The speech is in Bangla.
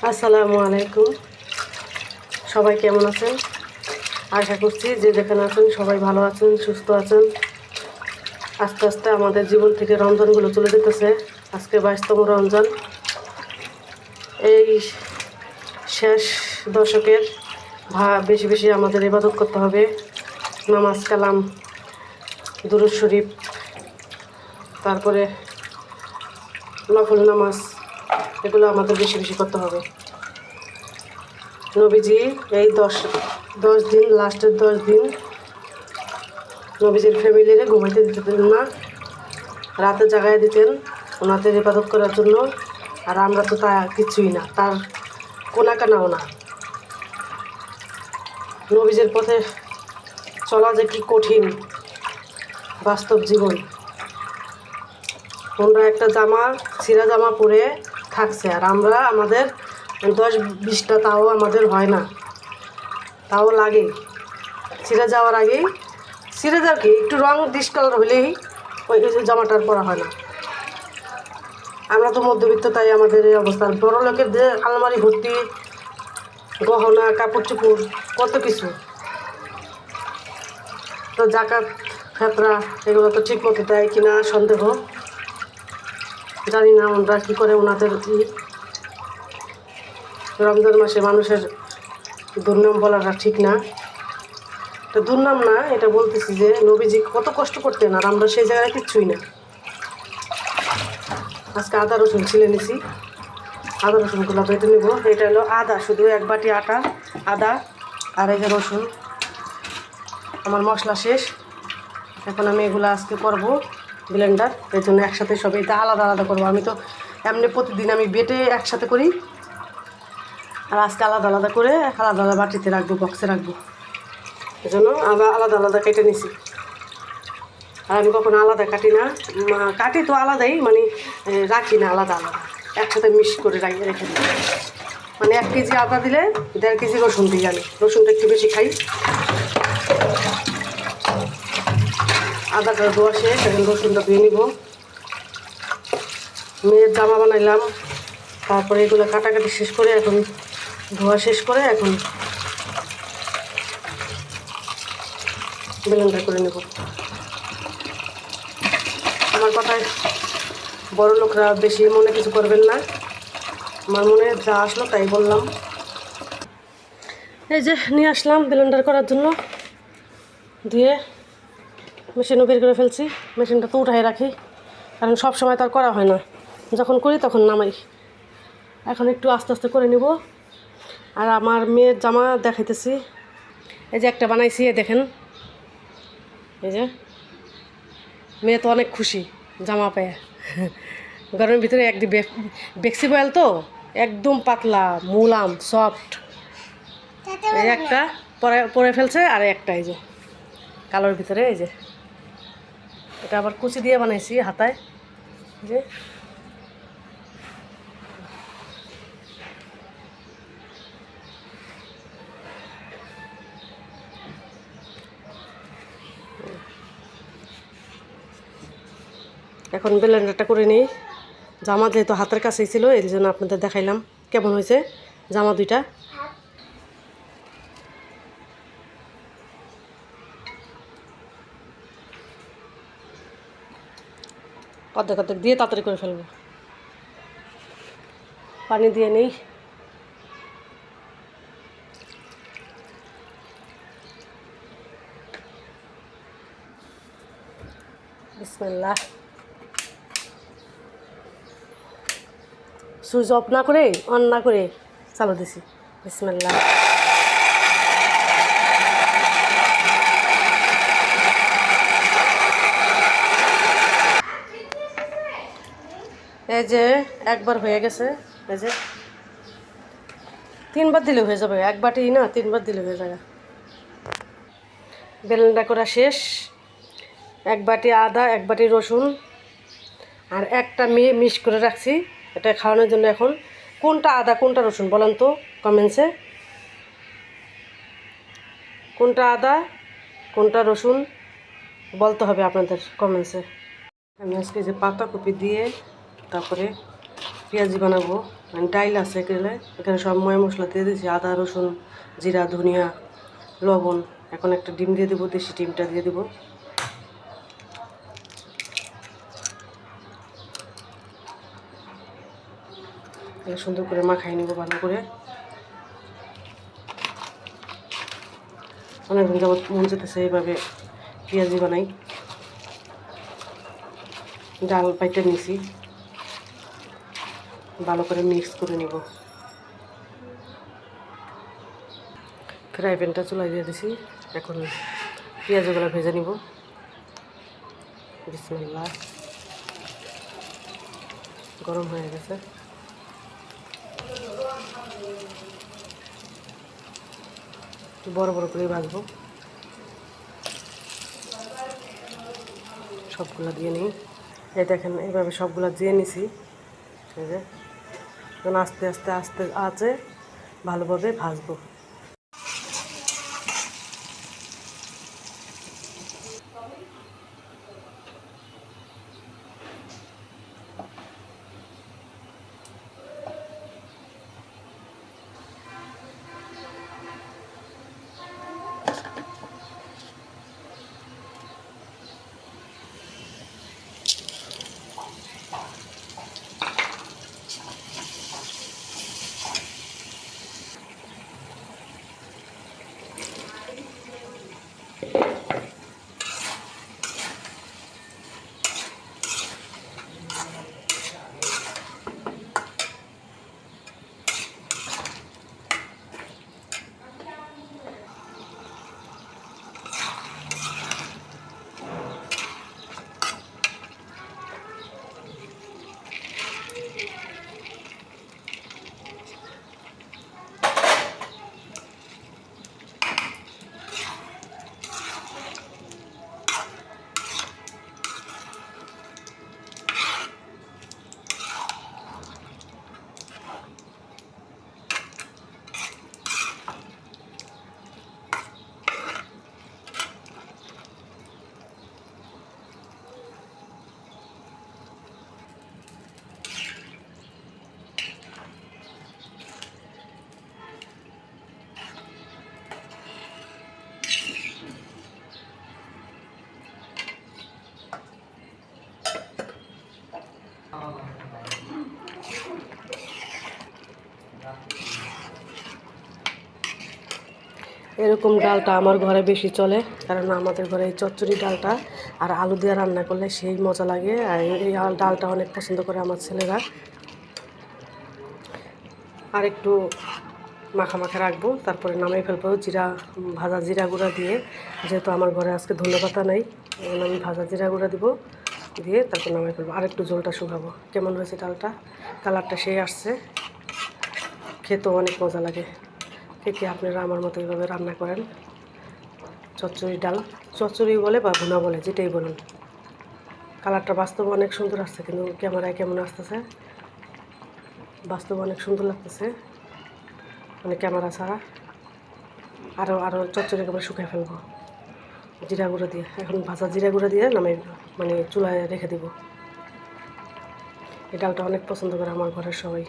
আসসালামু আলাইকুম। সবাই কেমন আছেন? আশা করছি যে যেখানে আছেন সবাই ভালো আছেন, সুস্থ আছেন। আস্তে আস্তে আমাদের জীবন থেকে রমজানগুলো চলে যেতেছে। আজকে 22তম রমজান। এই শেষ দশকের বেশি বেশি আমাদের ইবাদত করতে হবে। নামাজ কালাম, দুরূদ শরীফ, তারপরে নফল নামাজ, এগুলো আমাদের বেশি বেশি করতে হবে। নবীজি এই 10 দিন, লাস্টের 10 দিন নবীজির ফ্যামিলিরে ঘুমাইতে দিতেন না, রাতে জাগায় দিতেন ওনাদের ইবাদত করার জন্য। আর আমরা তো তা কিছুই না, তার কোনাকানাও না। নবীজির পথে চলা যে কি কঠিন বাস্তব জীবন। ওনারা একটা ছিঁড়া জামা পরে থাকছে, আর আমরা আমাদের 10-20টা তাও আমাদের হয় না, তাও লাগে ছিঁড়ে যাওয়ার আগেই। ছিঁড়ে যাও কি একটু রং ডিসকালার হলেই ওই জামাটার পরা হয় না। আমরা তো মধ্যবিত্ত, তাই আমাদের এই অবস্থা। বড় লোকের যে আলমারি ভর্তি গহনা, কাপড় চোপড়, কত কিছু। তো জাকাত ফেতরা এগুলো তো ঠিক মতো দেয় কিনা সন্দেহ, জানি না ওনারা কী করে। ওনাদের রমজান মাসে মানুষের দুর্নাম বলাটা ঠিক না। এটা দুর্নাম না, এটা বলতেছি যে নবীজি কত কষ্ট করতেন, আর আমরা সেই জায়গায় কিচ্ছুই না। আজকে আদা রসুন ছিলে নিছি, আদা রসুনগুলো বেটে নেব। এটা হলো আদা, শুধু 1 বাটি আদা, আর এই যে রসুন। আমার মশলা শেষ, এখন আমি এগুলো আজকে করব ব্লেন্ডার। এর জন্য একসাথে সব এটা আলাদা আলাদা করবো। আমি তো এমনি প্রতিদিন আমি বেটে একসাথে করি, আর আজকে আলাদা আলাদা করে আলাদা আলাদা বাটিতে রাখবো, বক্সে রাখবো। এই জন্য আলাদা আলাদা কেটে নিছি। আর আমি কখনো আলাদা কাটি না, কাটি তো আলাদাই, মানে রাখি না আলাদা আলাদা, একসাথে মিক্স করে রেখে দিই। মানে 1 কেজি আদা দিলে 1.5 কেজি রসুন দিই আমি। রসুনটা একটু বেশি খাই। আদাটা ধোয়া শেষ, এখন রসুনটা ধুয়ে নিব। মেয়ের জামা বানাইলাম, তারপরে এগুলো কাটাকাটি শেষ করে, এখন ধোয়া শেষ করে এখন ব্লেন্ডার করে নেব। আমার কথায় বড় লোকরা বেশি মনে কিছু করবেন না, আমার মনে যা আসলো তাই বললাম। এই যে নিয়ে আসলাম ব্লেন্ডার করার জন্য, ধুয়ে মেশিনও বের করে ফেলছি। মেশিনটা তো উঠাই রাখি, কারণ সব সময় তো আর করা হয় না, যখন করি তখন নামাই। এখন একটু আস্তে আস্তে করে নিব। আর আমার মেয়ের জামা দেখাইতেছি। এই যে একটা বানাইছি, দেখেন। এই যে মেয়ে তো অনেক খুশি জামা পেয়ে। গরমের ভিতরে একদিন বেক্সি বয়েল তো একদম পাতলা, মুলাম, সফট। এই একটা পরে ফেলছে, আর একটা এই যে কালোর ভিতরে। এই যে এটা আবার কুচি দিয়ে বানাইছি হাতায়। যে এখন ব্লেন্ডারটা করে নিই। জামা যেহেতু হাতের কাছেই ছিল, এই জন্য আপনাদের দেখাইলাম কেমন হয়েছে জামা দুইটা। অর্ধেক অর্ধেক দিয়ে তাড়াতাড়ি করে ফেলবো। পানি দিয়ে নেই। বিসমিল্লাহ। সুইচ অফ না করে, অন না করে চালু দিছি। বিসমিল্লাহ। এই যে একবার হয়ে গেছে। এই যে 3বার দিলে হয়ে যাবে, 1 বাটি না 3বার দিলে হয়ে যাবে। ব্লেন্ডার করা শেষ। 1 বাটি আদা, 1 বাটি রসুন, আর একটা মিক্স করে রাখছি এটা খাওয়ানোর জন্য। এখন কোনটা আদা কোনটা রসুন বলেন তো কমেন্টসে। কোনটা আদা কোনটা রসুন বলতে হবে আপনাদের কমেন্টসে। আমি আজকে যে পাতাকপি দিয়ে তারপরে পেঁয়াজি বানাবো। মানে ডাইল আছে এখানে, এখানে সব ময় মশলা দিয়ে দিয়েছি, আদা রসুন জিরা ধনিয়া লবণ। এখন একটা ডিম দিয়ে দেবো, দেশি ডিমটা দিয়ে দেবো। সুন্দর করে মাখাই নেবো ভালো করে। অনেকদিন যাবত মন যেতেছে এইভাবে পেঁয়াজি বানাই। ডাল পাইটা নিয়েছি, ভালো করে মিক্স করে নেব। ফ্রাই প্যানটা চুলায় দিয়ে দিছি, এখন পেঁয়াজগুলো ভেজে নিব। বিসমিল্লাহ, গরম হয়ে গেছে। বড় বড় করে ভাজবো, সবগুলা দিয়ে নিই। এই দেখেন এইভাবে সবগুলা দিয়ে নিছি। এই যে এখন আস্তে আস্তে আস্তে আঁচে ভালোভাবে ভাজবো। এরকম ডালটা আমার ঘরে বেশি চলে, কারণ আমাদের ঘরে এই চচ্চড়ি ডালটা আর আলু দিয়ে রান্না করলে সেই মজা লাগে। আর এই ডালটা অনেক পছন্দ করে আমার ছেলেরা। আর একটু মাখা মাখা রাখবো, তারপরে নামাই ফেলবো ভাজা জিরা গুঁড়া দিয়ে। যেহেতু আমার ঘরে আজকে ধনেপাতা নেই, আমি ভাজা জিরা গুঁড়া দিব, দিয়ে তারপর নামাই ফেলবো। আর একটু ঝোলটা শুকাবো। কেমন হয়েছে ডালটা? কালারটা সেই আসছে, খেতেও অনেক মজা লাগে। কে আপনারা আমার মতো এইভাবে রান্না করেন? চচ্চড়ি ডাল, চচ্চড়ি বলে বা ভুনা বলে, যেটাই বলুন। কালারটা বাস্তবে অনেক সুন্দর আসছে, কিন্তু ক্যামেরায় কেমন আসতেছে? বাস্তবে অনেক সুন্দর লাগতেছে, মানে ক্যামেরা ছাড়া। আরও চচ্চড়ি একেবারে শুকিয়ে ফেলবো জিরা গুঁড়ো দিয়ে। এখন ভাজা জিরা গুঁড়ো দিয়ে নামাই, মানে চুলায় রেখে দিব। এই ডালটা অনেক পছন্দ করে আমার ঘরের সবাই।